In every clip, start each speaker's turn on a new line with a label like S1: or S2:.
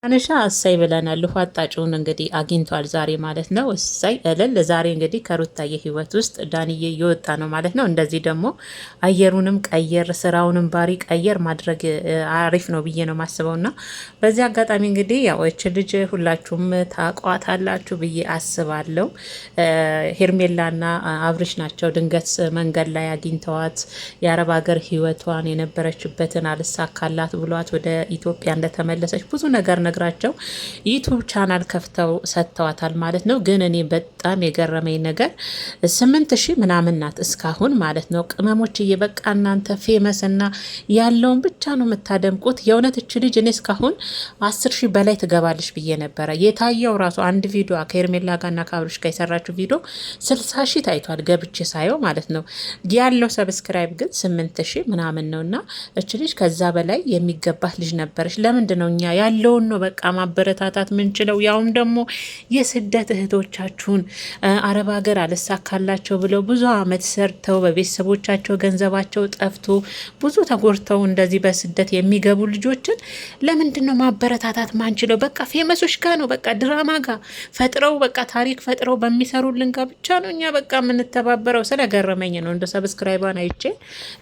S1: አንሻ እሰይ ብለናል። ውሃ አጣጭውን እንግዲህ አግኝቷል ዛሬ ማለት ነው። እሰይ እልል። ዛሬ እንግዲህ ከሩታዬ ህይወት ውስጥ ዳንዬ እየወጣ ነው ማለት ነው። እንደዚህ ደግሞ አየሩንም ቀየር ስራውንም ባሪ ቀየር ማድረግ አሪፍ ነው ብዬ ነው ማስበው። እና በዚህ አጋጣሚ እንግዲህ ያው እች ልጅ ሁላችሁም ታቋታላችሁ ብዬ አስባለሁ። ሄርሜላና አብርሽ ናቸው ድንገት መንገድ ላይ አግኝተዋት የአረብ ሀገር ህይወቷን የነበረችበትን አልሳካላት ብሏት ወደ ኢትዮጵያ እንደተመለሰች ብዙ ነገር ነግራቸው ዩቱብ ቻናል ከፍተው ሰጥተዋታል ማለት ነው። ግን እኔ በጣም የገረመኝ ነገር 8000 ምናምን ናት እስካሁን ማለት ነው። ቅመሞች እየበቃ እናንተ ፌመስ እና ያለውን ብቻ ነው የምታደምቁት። የእውነት እች ልጅ እኔ እስካሁን 10,000 በላይ ትገባለች ብዬ ነበረ። የታየው ራሱ አንድ ቪዲዮ ከኤርሜላ ጋርና ከአብርሽ ጋር የሰራችው ቪዲዮ 60,000 ታይቷል ገብቼ ሳየው ማለት ነው። ያለው ሰብስክራይብ ግን 8,000 ምናምን ነው። እና እች ልጅ ከዛ በላይ የሚገባት ልጅ ነበረች። ለምንድን ነው እኛ ያለውን ነው በቃ ማበረታታት ምንችለው? ያውም ደግሞ የስደት እህቶቻችሁን አረብ ሀገር አልሳካላቸው ብለው ብዙ አመት ሰርተው በቤተሰቦቻቸው ገንዘባቸው ጠፍቶ ብዙ ተጎድተው እንደዚህ በስደት የሚገቡ ልጆችን ለምንድን ነው ማበረታታት ማንችለው? በቃ ፌመሶች ጋር ነው በቃ ድራማ ጋር ፈጥረው በቃ ታሪክ ፈጥረው በሚሰሩልን ጋር ብቻ ነው እኛ በቃ የምንተባበረው። ስለገረመኝ ነው እንደ ሰብስክራይቧን አይቼ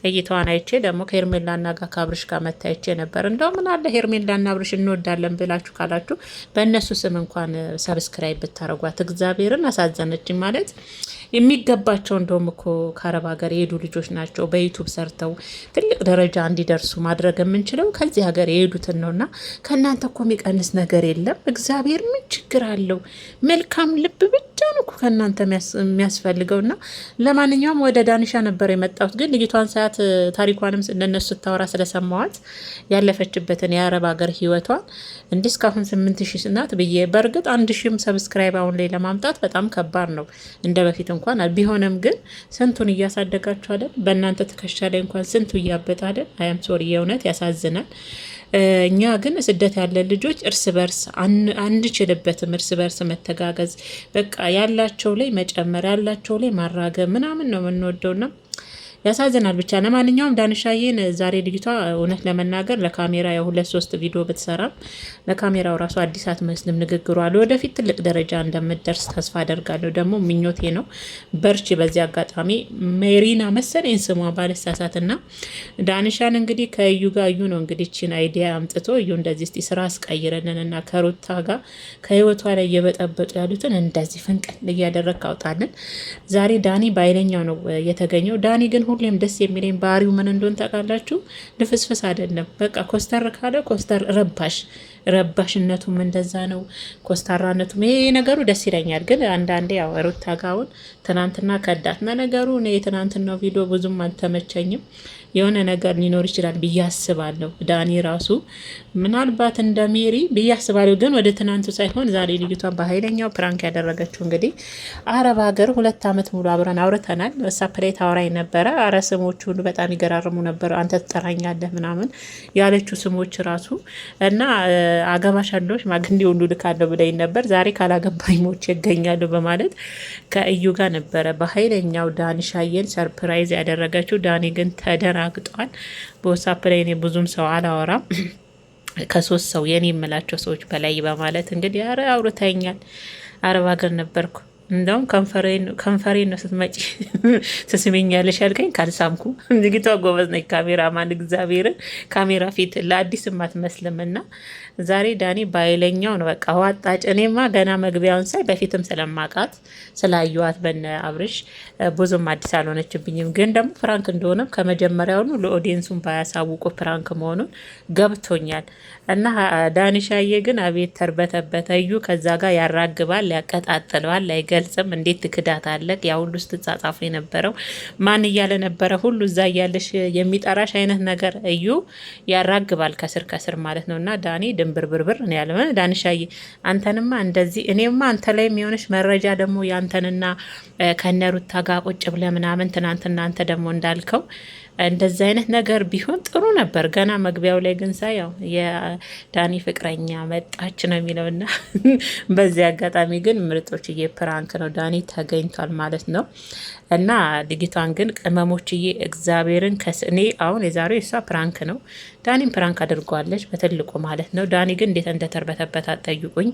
S1: እይታዋን አይቼ ደግሞ ከሄርሜላና ጋር ከአብርሽ ጋር መታየቼ ነበር። እንደው ምን አለ ሄርሜላና አብርሽ እንወዳለን ብላችሁ ካላችሁ በእነሱ ስም እንኳን ሰብስክራይብ ብታረጓት። እግዚአብሔርን አሳዘነችኝ ማለት የሚገባቸው እንደውም እኮ ከአረብ ሀገር የሄዱ ልጆች ናቸው። በዩቱብ ሰርተው ትልቅ ደረጃ እንዲደርሱ ማድረግ የምንችለው ከዚህ ሀገር የሄዱትን ነው። እና ከእናንተ እኮ የሚቀንስ ነገር የለም። እግዚአብሔር ምን ችግር አለው? መልካም ልብ ብቻ ነው እኮ ከእናንተ የሚያስፈልገው። እና ለማንኛውም ወደ ዳኒሻ ነበር የመጣሁት፣ ግን ልጅቷን ሰዓት ታሪኳንም ለነሱ ስታወራ ስለሰማዋት ያለፈችበትን የአረብ ሀገር ህይወቷን እንዲህ እስካሁን 8,000 ናት ብዬ በእርግጥ 1,000 ሰብስክራይብ አሁን ላይ ለማምጣት በጣም ከባድ ነው እንደ በፊት እንኳን ቢሆንም ግን ስንቱን እያሳደጋችሁ አይደል? በእናንተ ትከሻ ላይ እንኳን ስንቱ እያበጠ አይደል? አያም ሶሪ የእውነት ያሳዝናል። እኛ ግን ስደት ያለ ልጆች እርስ በርስ አንችልበትም። እርስ በርስ መተጋገዝ በቃ ያላቸው ላይ መጨመር ያላቸው ላይ ማራገብ ምናምን ነው የምንወደውና ያሳዝናል። ብቻ ለማንኛውም ዳንሻዬን ዛሬ ልጅቷ እውነት ለመናገር ለካሜራ የ2-3 ቪዲዮ ብትሰራም ለካሜራው ራሱ አዲስ አትመስልም። ንግግሯ ለወደፊት ትልቅ ደረጃ እንደምትደርስ ተስፋ አደርጋለሁ። ደግሞ ምኞቴ ነው። በርቺ። በዚህ አጋጣሚ ሜሪና መሰለኝ ስሟ ባለሳሳት እና ዳንሻን እንግዲህ ከእዩ ጋር እዩ ነው እንግዲህ ቺን አይዲያ አምጥቶ እዩ እንደዚህ እስቲ ስራ አስቀይረንን እና ከሩታ ጋር ከህይወቷ ላይ እየበጠበጡ ያሉትን እንደዚህ ፍንቅል እያደረግ ካውጣልን። ዛሬ ዳኒ በኃይለኛው ነው የተገኘው። ዳኒ ግን ሁሌም ደስ የሚለኝ ባህሪው ምን እንደሆነ ታውቃላችሁ? ልፍስፍስ አይደለም። በቃ ኮስተር ካለ ኮስተር ረባሽነቱም እንደዛ ነው። ኮስታራነቱም ይሄ ነገሩ ደስ ይለኛል። ግን አንዳንዴ ያው ሩታ ጋውን ትናንትና ከዳትና ነገሩ የትናንትናው ቪዲዮ ብዙም አልተመቸኝም። የሆነ ነገር ሊኖር ይችላል ብዬ አስባለሁ። ዳኒ ራሱ ምናልባት እንደ ሜሪ ብዬ አስባለሁ። ግን ወደ ትናንቱ ሳይሆን ዛሬ ልጅቷን በኃይለኛው ፕራንክ ያደረገችው እንግዲህ አረብ ሀገር 2 አመት ሙሉ አብረን አውርተናል። ሳፕ ላይ ታወራኝ ነበረ። አረ ስሞቹ ሁሉ በጣም ይገራርሙ ነበር። አንተ ትጠራኛለህ ምናምን ያለችው ስሞች ራሱ እና አገባሻለሁ ማግንዲ ሁሉ ልካለሁ ብለኝ ነበር። ዛሬ ካላገባኝ ሞች ይገኛሉ በማለት ከእዩ ጋር ነበረ በኃይለኛው ዳኒሻዬን ሰርፕራይዝ ያደረገችው። ዳኒ ግን ተደናግጧል። በዋትስአፕ ላይ እኔ ብዙም ሰው አላወራም ከ3 ሰው የኔ የምላቸው ሰዎች በላይ በማለት እንግዲህ አረ አውርተኛል። አረብ ሀገር ነበርኩ እንደውም ከንፈሬን ነው ስትመጪ ትስሚኛለሽ ያልከኝ ካልሳምኩ። ዝግቷ ጎበዝ ነች ካሜራማን። እግዚአብሔርን ካሜራ ፊት ለአዲስ አትመስልም። እና ዛሬ ዳኒ ባይለኛው ነው በቃ ዋጣጭ። እኔማ ገና መግቢያውን ሳይ በፊትም ስለማቃት ስላዩዋት በነ አብርሽ ብዙም አዲስ አልሆነችብኝም። ግን ደግሞ ፍራንክ እንደሆነም ከመጀመሪያውኑ ለኦዲየንሱን ባያሳውቁ ፍራንክ መሆኑን ገብቶኛል። እና ዳኒሻዬ ግን አቤት ተርበተበተ። እዩ ከዛ ጋር ያራግባል፣ ያቀጣጥለዋል፣ አይገልጽም። እንዴት ትክዳት አለቅ? ያ ሁሉ ስትጻጻፉ የነበረው ማን እያለ ነበረ ሁሉ እዛ እያለሽ የሚጠራሽ አይነት ነገር እዩ ያራግባል ከስር ከስር ማለት ነው። እና ዳኒ ድንብርብርብር ነው ያለ። ዳኒሻዬ አንተንማ እንደዚህ እኔማ አንተ ላይ የሆነች መረጃ ደግሞ ያንተንና ከነሩታ ጋር ቁጭ ብለ ምናምን ትናንትና አንተ ደግሞ እንዳልከው እንደዚህ አይነት ነገር ቢሆን ጥሩ ነበር። ገና መግቢያው ላይ ግን ሳይ ያው የዳኒ ፍቅረኛ መጣች ነው የሚለውና በዚህ አጋጣሚ ግን ምርጦችዬ ፕራንክ ነው፣ ዳኒ ተገኝቷል ማለት ነው። እና ልጅቷን ግን ቅመሞችዬ እግዚአብሔርን እኔ አሁን የዛሬው የሷ ፕራንክ ነው። ዳኒም ፕራንክ አድርጓለች በትልቁ ማለት ነው። ዳኒ ግን እንዴት እንደተርበተበት አትጠይቁኝ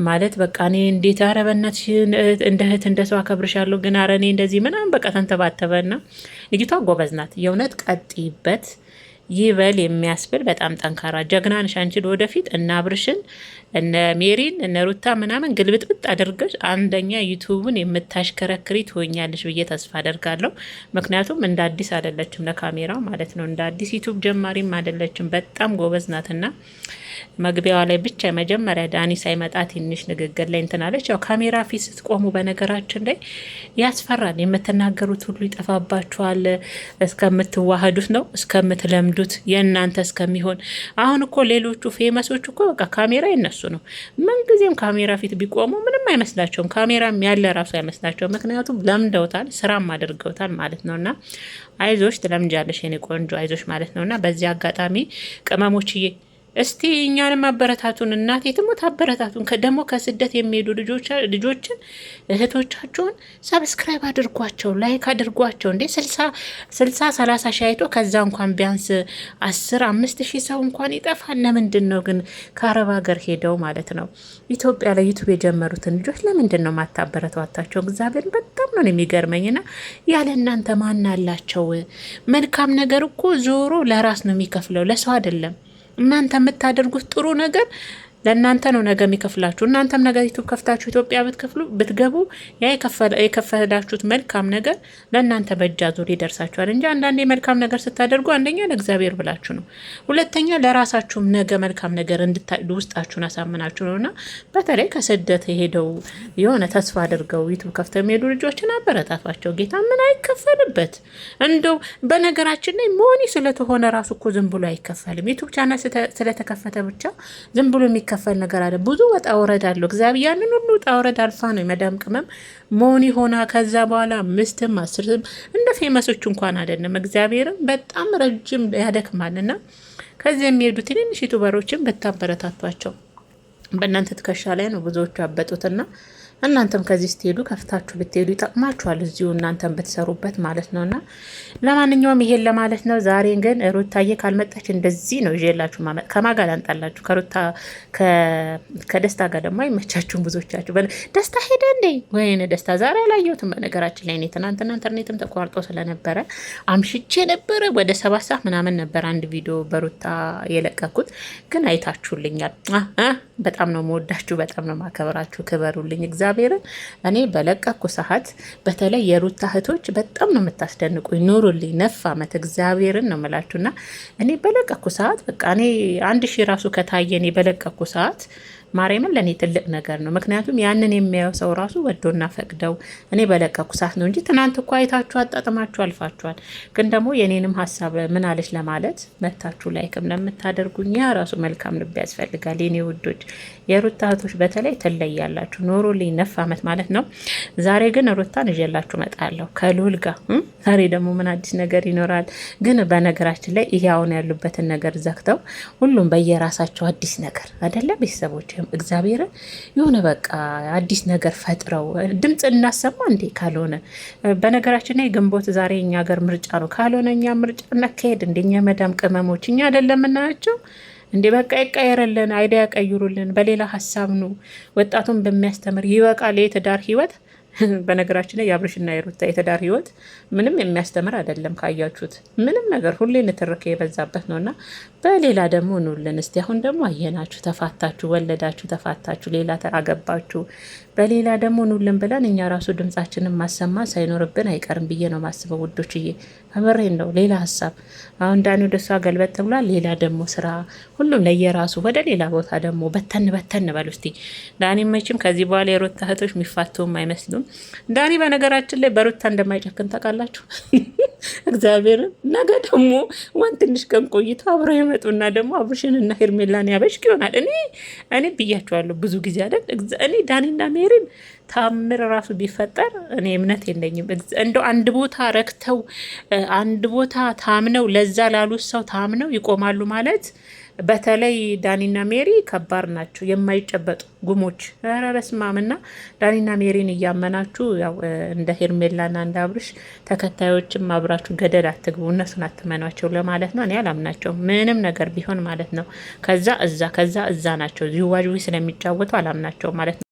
S1: ማለት በቃ እኔ እንዴት አረበነት እንደ እህት እንደ ሰው አከብርሻለሁ፣ ግን አረ እኔ እንደዚህ ምናምን በቃ ተንተባተበና ልጅቷ ጎበዝ ናት የእውነት ቀጥይበት ይበል የሚያስብል በጣም ጠንካራ ጀግና ነሽ አንቺ። ወደፊት እነ አብርሽን እነ ሜሪን እነ ሩታ ምናምን ግልብጥብጥ አድርገሽ አንደኛ ዩቱብን የምታሽከረክሪ ትሆኛለሽ ብዬ ተስፋ አደርጋለሁ። ምክንያቱም እንደ አዲስ አይደለችም ለካሜራ ማለት ነው። እንደ አዲስ ዩቱብ ጀማሪም አይደለችም። በጣም ጎበዝ ናትና መግቢያዋ ላይ ብቻ መጀመሪያ ዳኒ ሳይመጣ ትንሽ ንግግር ላይ እንትናለች። ያው ካሜራ ፊት ስትቆሙ በነገራችን ላይ ያስፈራል። የምትናገሩት ሁሉ ይጠፋባችኋል። እስከምትዋህዱት ነው እስከምትለምዱት የእናንተ እስከሚሆን። አሁን እኮ ሌሎቹ ፌመሶች እኮ በቃ ካሜራ ይነሱ ነው። ምንጊዜም ካሜራ ፊት ቢቆሙ ምንም አይመስላቸውም። ካሜራም ያለ ራሱ አይመስላቸው። ምክንያቱም ለምደውታል፣ ስራም አድርገውታል ማለት ነውና አይዞሽ ትለምጃለሽ የኔ ቆንጆ አይዞሽ ማለት ነውና በዚህ አጋጣሚ ቅመሞችዬ እስቲ እኛንም አበረታቱን። እናቴ ትሞት አበረታቱን። ደግሞ ከስደት የሚሄዱ ልጆችን እህቶቻቸውን ሰብስክራይብ አድርጓቸው፣ ላይክ አድርጓቸው። እንዴ 30 ሺህ አይቶ ከዛ እንኳን ቢያንስ 10-5 ሺህ ሰው እንኳን ይጠፋል። ለምንድን ነው ግን ከአረብ ሀገር ሄደው ማለት ነው ኢትዮጵያ ላይ ዩቱብ የጀመሩትን ልጆች ለምንድን ነው ማታበረታታቸው? እግዚአብሔር በጣም ነው የሚገርመኝና ያለ እናንተ ማን አላቸው? መልካም ነገር እኮ ዞሮ ለራስ ነው የሚከፍለው ለሰው አይደለም። እናንተ የምታደርጉት ጥሩ ነገር ለእናንተ ነው ነገ የሚከፍላችሁ። እናንተም ነገ ዩቱብ ከፍታችሁ ኢትዮጵያ ብትገቡ ያ የከፈላችሁት መልካም ነገር ለእናንተ በእጅ አዙር ይደርሳችኋል እንጂ አንዳንዴ መልካም ነገር ስታደርጉ አንደኛ ለእግዚአብሔር ብላችሁ ነው፣ ሁለተኛ ለራሳችሁም ነገ መልካም ነገር ውስጣችሁን አሳምናችሁ ነው። እና በተለይ ከስደት የሄደው የሆነ ተስፋ አድርገው ዩቱብ ከፍተው የሚሄዱ ልጆችን አበረታቷቸው። ጌታ ምን አይከፈልበት እንደው በነገራችን ላይ ሞኒ ስለተሆነ ራሱ እኮ ዝም ብሎ አይከፈልም። ዩቱብ ቻናል ስለተከፈተ ብቻ ዝም ብሎ የሚከፈል ነገር አለ። ብዙ ወጣ ወረድ አለው። እግዚአብሔር ያንን ሁሉ ወጣ ወረድ አልፋ ነው የመዳም ቅመም ሞኒ ሆና ከዛ በኋላ 5ም 10ም እንደ ፌመሶች እንኳን አይደለም። እግዚአብሔርም በጣም ረጅም ያደክማልና ከዚህ የሚሄዱ ትንንሽ ዩቱበሮችን ብታበረታቷቸው። በእናንተ ትከሻ ላይ ነው ብዙዎቹ ያበጡትና እናንተም ከዚህ ስትሄዱ ከፍታችሁ ብትሄዱ ይጠቅማችኋል። እዚሁ እናንተም ብትሰሩበት ማለት ነውና ለማንኛውም ይሄን ለማለት ነው። ዛሬ ግን ሩታዬ ካልመጣች እንደዚህ ነው ይዤላችሁ ማመጥ። ከማን ጋር አንጣላችሁ? ከሩታ ከደስታ ጋር ደግሞ አይመቻችሁም ብዙዎቻችሁ። ደስታ ሄደ እንዴ? ወይኔ ደስታ ዛሬ አላየሁትም። በነገራችን ላይ እኔ ትናንትና ኢንተርኔትም ተቋርጦ ስለነበረ አምሽቼ ነበረ። ወደ 7 ሰዓት ምናምን ነበር አንድ ቪዲዮ በሩታ የለቀኩት፣ ግን አይታችሁልኛል። በጣም ነው መወዳችሁ፣ በጣም ነው ማከብራችሁ። ክበሩልኝ እግዚአብሔርን። እኔ በለቀኩ ሰዓት በተለይ የሩታ እህቶች በጣም ነው የምታስደንቁኝ። ኑሩልኝ 9 ዓመት እግዚአብሔርን ነው የምላችሁና እኔ በለቀኩ ሰዓት በቃ እኔ 1000 ራሱ ከታየ እኔ በለቀኩ ሰዓት ማርያምን ለእኔ ትልቅ ነገር ነው። ምክንያቱም ያንን የሚያየው ሰው ራሱ ወዶና ፈቅደው እኔ በለቀኩ ሰዓት ነው እንጂ ትናንት እኮ አይታችሁ አጣጥማችሁ አልፋችኋል። ግን ደግሞ የኔንም ሀሳብ ምን አለች ለማለት መታችሁ ላይክም ለምታደርጉኝ ያ ራሱ መልካም ልብ ያስፈልጋል። የኔ ውዶች የሩታ እህቶች በተለይ ትለያላችሁ። ኖሮልኝ 9 ዓመት ማለት ነው። ዛሬ ግን ሩታን ይዤላችሁ እመጣለሁ ከልዑል ጋር። ዛሬ ደግሞ ምን አዲስ ነገር ይኖራል? ግን በነገራችን ላይ ይሄ አሁን ያሉበትን ነገር ዘግተው ሁሉም በየራሳቸው አዲስ ነገር አይደለም ቤተሰቦች እግዚአብሔርን የሆነ በቃ አዲስ ነገር ፈጥረው ድምፅ እናሰማ እንዴ? ካልሆነ በነገራችን ላይ ግንቦት ዛሬ እኛ ሀገር ምርጫ ነው። ካልሆነ እኛ ምርጫ እናካሄድ እንደኛ መዳም ቅመሞች እኛ አይደለም የምናያቸው እንዴ? በቃ ይቀየረልን፣ አይዲያ ቀይሩልን፣ በሌላ ሀሳብ ነው ወጣቱን በሚያስተምር ይበቃል። የትዳር ህይወት በነገራችን ላይ የአብርሽና የሩታ የትዳር ህይወት ምንም የሚያስተምር አይደለም። ካያችሁት ምንም ነገር ሁሌ ንትርክ የበዛበት ነውና በሌላ ደግሞ ኑልን እስቲ። አሁን ደግሞ አየናችሁ፣ ተፋታችሁ፣ ወለዳችሁ፣ ተፋታችሁ፣ ሌላ አገባችሁ፣ በሌላ ደግሞ ኑልን ብለን እኛ ራሱ ድምጻችንን ማሰማ ሳይኖርብን አይቀርም ብዬ ነው ማስበው ውዶችዬ። ከምሬን ነው። ሌላ ሀሳብ አሁን ዳኒ ወደ እሷ ገልበጥ ብሏል። ሌላ ደግሞ ስራ፣ ሁሉም ለየራሱ ወደ ሌላ ቦታ ደግሞ በተን በሉ እስቲ። ዳኒ መቼም ከዚህ በኋላ የሩታ እህቶች የሚፋቱም አይመስሉም። ዳኒ በነገራችን ላይ በሩታ እንደማይጨክን ታውቃላችሁ። እግዚአብሔርን ነገ ደግሞ ዋን ትንሽ ቀን ቆይቶ አብረው ይመጡና ደግሞ አብርሽንና ሄርሜላን ያበሽቅ ይሆናል። እኔ ብያቸዋለሁ ብዙ ጊዜ አይደል። እኔ ዳኒና ሜሪን ታምር ራሱ ቢፈጠር እኔ እምነት የለኝም። እንደው አንድ ቦታ ረክተው አንድ ቦታ ታምነው ለዛ ላሉት ሰው ታምነው ይቆማሉ ማለት በተለይ ዳኒና ሜሪ ከባድ ናቸው፣ የማይጨበጡ ጉሞች። ኧረ በስመ አብ። እና ዳኒና ሜሪን እያመናችሁ ያው እንደ ሄርሜላና እንደ አብርሽ ተከታዮችም አብራችሁ ገደል አትግቡ፣ እነሱን አትመኗቸው ለማለት ነው። እኔ አላምናቸውም ምንም ነገር ቢሆን ማለት ነው። ከዛ እዛ ናቸው ዚዋዥ ስለሚጫወቱ አላምናቸውም ማለት ነው።